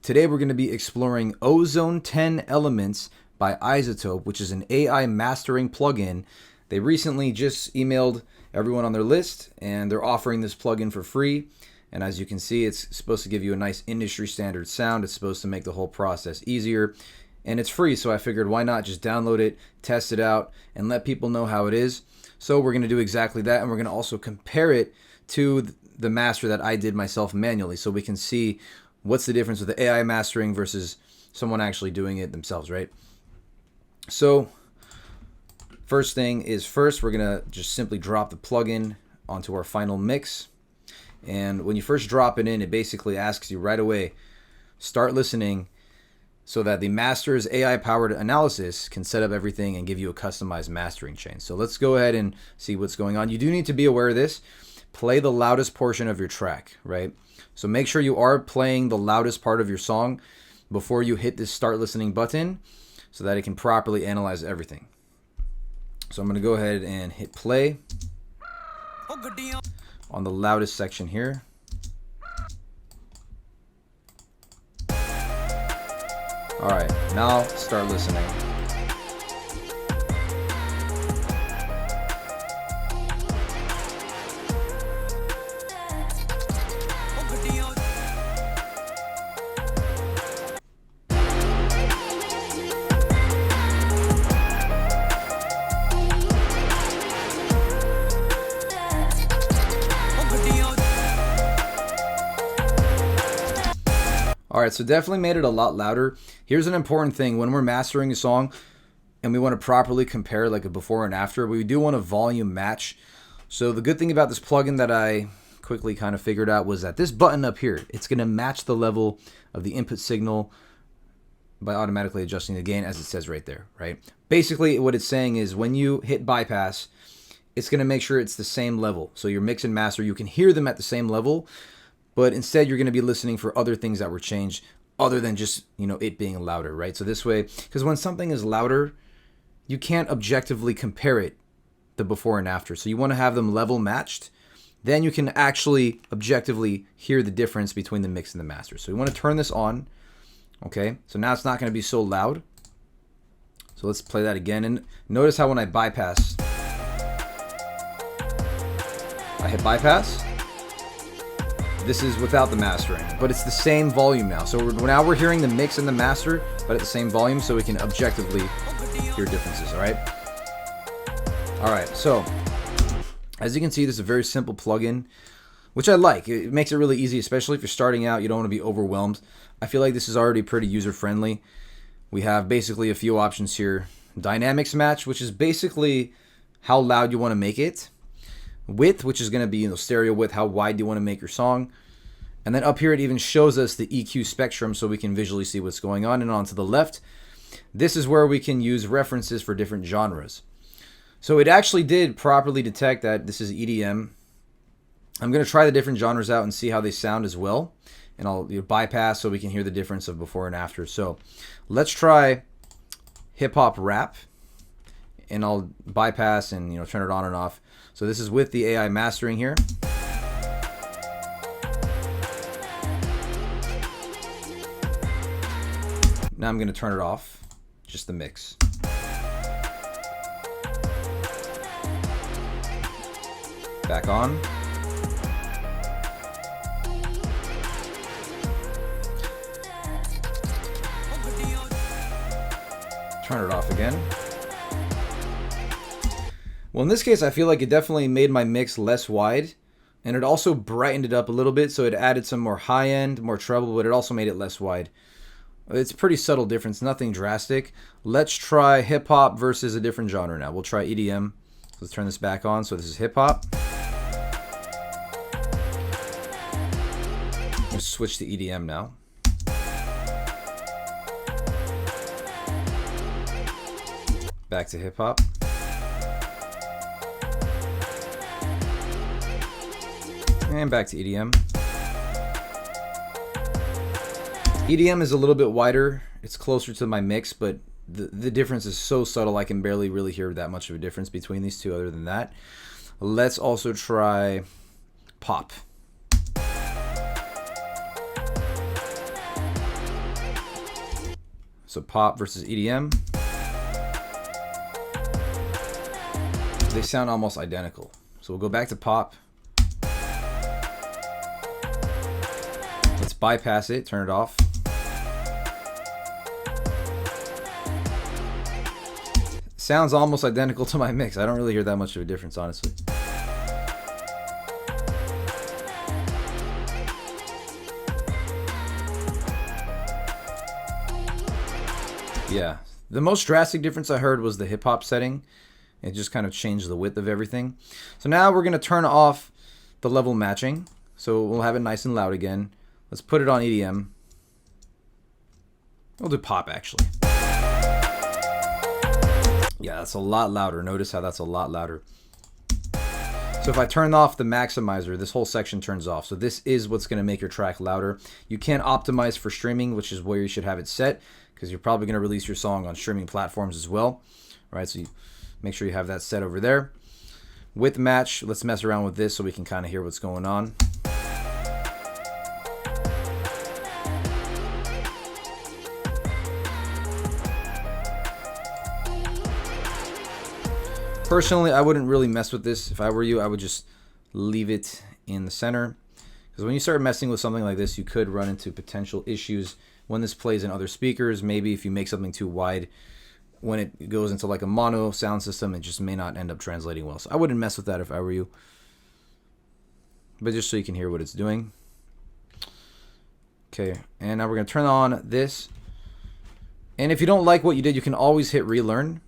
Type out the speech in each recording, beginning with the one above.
Today we're going to be exploring Ozone 10 Elements by Isotope, which is an AI mastering plugin. They recently just emailed everyone on their list, and they're offering this plugin for free. And as you can see, it's supposed to give you a nice industry standard sound. It's supposed to make the whole process easier. And it's free, so I figured why not just download it, test it out, and let people know how it is. So we're going to do exactly that, and we're going to also compare it to the master that I did myself manually, so we can see what's the difference with the AI mastering versus someone actually doing it themselves, right? So first thing is first, we're going to just simply drop the plugin onto our final mix. And when you first drop it in, it basically asks you right away, start listening, so that the master's AI-powered analysis can set up everything and give you a customized mastering chain. So let's go ahead and see what's going on. You do need to be aware of this. Play the loudest portion of your track, right? So make sure you are playing the loudest part of your song before you hit this start listening button so that it can properly analyze everything. So I'm going to go ahead and hit play on the loudest section here. All right, now start listening. All right, so definitely made it a lot louder. Here's an important thing. When we're mastering a song and we want to properly compare like a before and after, we do want a volume match. So the good thing about this plugin that I quickly kind of figured out was that this button up here, it's going to match the level of the input signal by automatically adjusting the gain, as it says right there, right? Basically, what it's saying is when you hit bypass, it's going to make sure it's the same level. So your mix and master, you can hear them at the same level, but instead you're going to be listening for other things that were changed other than just, it being louder, right? So this way, because when something is louder, you can't objectively compare it, the before and after. So you want to have them level matched. Then you can actually objectively hear the difference between the mix and the master. So we want to turn this on. Okay, so now it's not going to be so loud. So let's play that again. And notice how when I bypass, I hit bypass. This is without the mastering, but it's the same volume now. So now we're hearing the mix and the master, but at the same volume, so we can objectively hear differences, all right? All right, so as you can see, this is a very simple plugin, which I like. It makes it really easy, especially if you're starting out, you don't want to be overwhelmed. I feel like this is already pretty user-friendly. We have basically a few options here. Dynamics match, which is basically how loud you want to make it. Width, which is going to be stereo width, how wide do you want to make your song. And then up here it even shows us the EQ spectrum so we can visually see what's going on. And on to the left, this is where we can use references for different genres. So it actually did properly detect that this is EDM. I'm going to try the different genres out and see how they sound as well. And I'll bypass so we can hear the difference of before and after. So let's try hip-hop rap. And I'll bypass and turn it on and off. So this is with the AI mastering here. Now I'm going to turn it off, just the mix. Back on. Turn it off again. Well, in this case, I feel like it definitely made my mix less wide, and it also brightened it up a little bit, so it added some more high end, more treble, but it also made it less wide. It's a pretty subtle difference, nothing drastic. Let's try hip hop versus a different genre now. We'll try EDM. Let's turn this back on. So this is hip hop. Let's switch to EDM now. Back to hip hop. And back to EDM. EDM is a little bit wider. It's closer to my mix, but the difference is so subtle I can barely really hear that much of a difference between these two other than that. Let's also try pop. So pop versus EDM. They sound almost identical. So we'll go back to pop. Let's bypass it, turn it off. Sounds almost identical to my mix. I don't really hear that much of a difference, honestly. Yeah, the most drastic difference I heard was the hip hop setting. It just kind of changed the width of everything. So now we're going to turn off the level matching. So we'll have it nice and loud again. Let's put it on EDM. We'll do pop, actually. Yeah, that's a lot louder. Notice how that's a lot louder. So if I turn off the maximizer, this whole section turns off. So this is what's going to make your track louder. You can optimize for streaming, which is where you should have it set, because you're probably going to release your song on streaming platforms as well. All right, so you make sure you have that set over there. Width match, let's mess around with this so we can kind of hear what's going on. Personally, I wouldn't really mess with this. If I were you, I would just leave it in the center. Because when you start messing with something like this, you could run into potential issues when this plays in other speakers. Maybe if you make something too wide, when it goes into like a mono sound system, it just may not end up translating well. So I wouldn't mess with that if I were you. But just so you can hear what it's doing. Okay, and now we're going to turn on this. And if you don't like what you did, you can always hit relearn.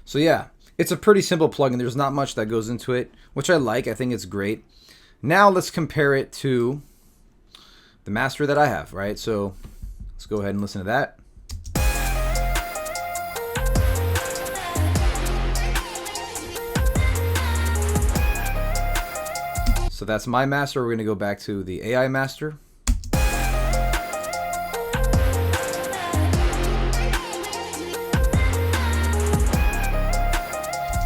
So yeah, it's a pretty simple plugin. There's not much that goes into it, which I like. I think it's great. Now let's compare it to the master that I have, right? So let's go ahead and listen to that. So that's my master. We're going to go back to the AI master.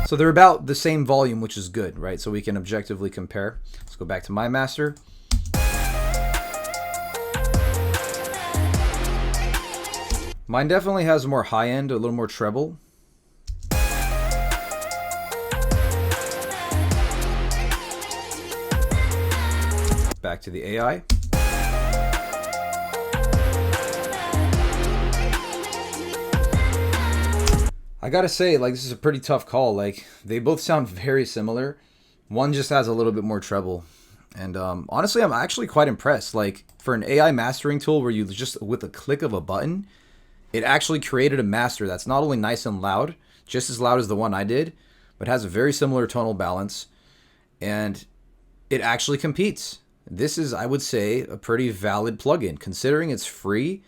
So they're about the same volume, which is good, right? So we can objectively compare. Let's go back to my master. Mine definitely has more high end, a little more treble. Back to the AI. I gotta say, like, this is a pretty tough call. Like, they both sound very similar. One just has a little bit more treble. And honestly, I'm actually quite impressed. Like, for an AI mastering tool where you just, with a click of a button, it actually created a master that's not only nice and loud, just as loud as the one I did, but has a very similar tonal balance. And it actually competes. This is, I would say, a pretty valid plugin, considering it's free.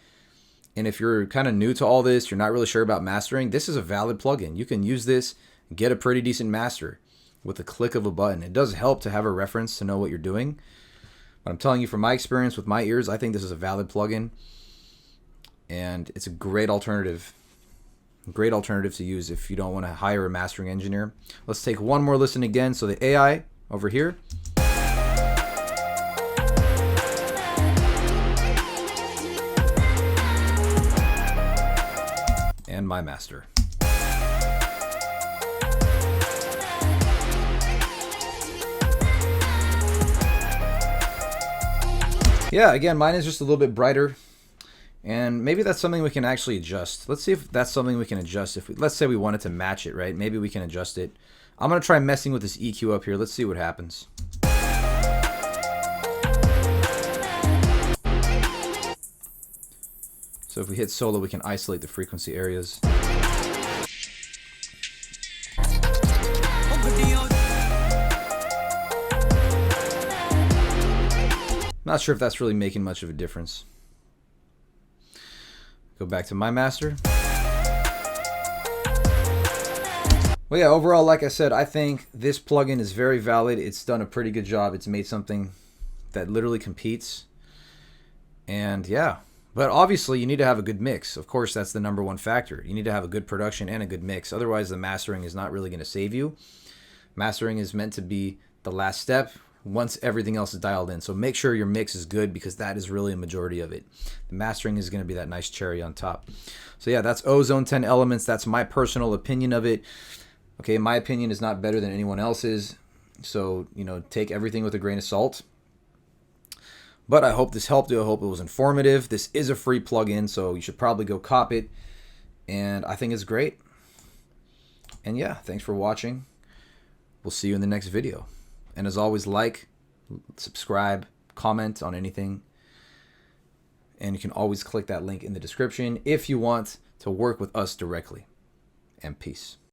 And if you're kind of new to all this, you're not really sure about mastering, this is a valid plugin. You can use this, get a pretty decent master with a click of a button. It does help to have a reference to know what you're doing. But I'm telling you, from my experience with my ears, I think this is a valid plugin. And it's a great alternative. Great alternative to use if you don't want to hire a mastering engineer. Let's take one more listen again. So the AI over here. And my master. Yeah, again, mine is just a little bit brighter, and maybe that's something we can actually adjust. Let's see if that's something we can adjust. If we, let's say we wanted to match it, right? Maybe we can adjust it. I'm gonna try messing with this EQ up here. Let's see what happens. So if we hit solo, we can isolate the frequency areas. Not sure if that's really making much of a difference. Go back to my master. Well, yeah, overall, like I said, I think this plugin is very valid. It's done a pretty good job. It's made something that literally competes. And yeah, but obviously you need to have a good mix. Of course, that's the number one factor. You need to have a good production and a good mix. Otherwise, the mastering is not really going to save you. Mastering is meant to be the last step once everything else is dialed in. So make sure your mix is good, because that is really a majority of it. The mastering is going to be that nice cherry on top. So yeah, that's Ozone 10 Elements. That's my personal opinion of it. Okay, my opinion is not better than anyone else's. So, take everything with a grain of salt. But I hope this helped you. I hope it was informative. This is a free plugin, so you should probably go cop it. And I think it's great. And yeah, thanks for watching. We'll see you in the next video. And as always, like, subscribe, comment on anything. And you can always click that link in the description if you want to work with us directly. And peace.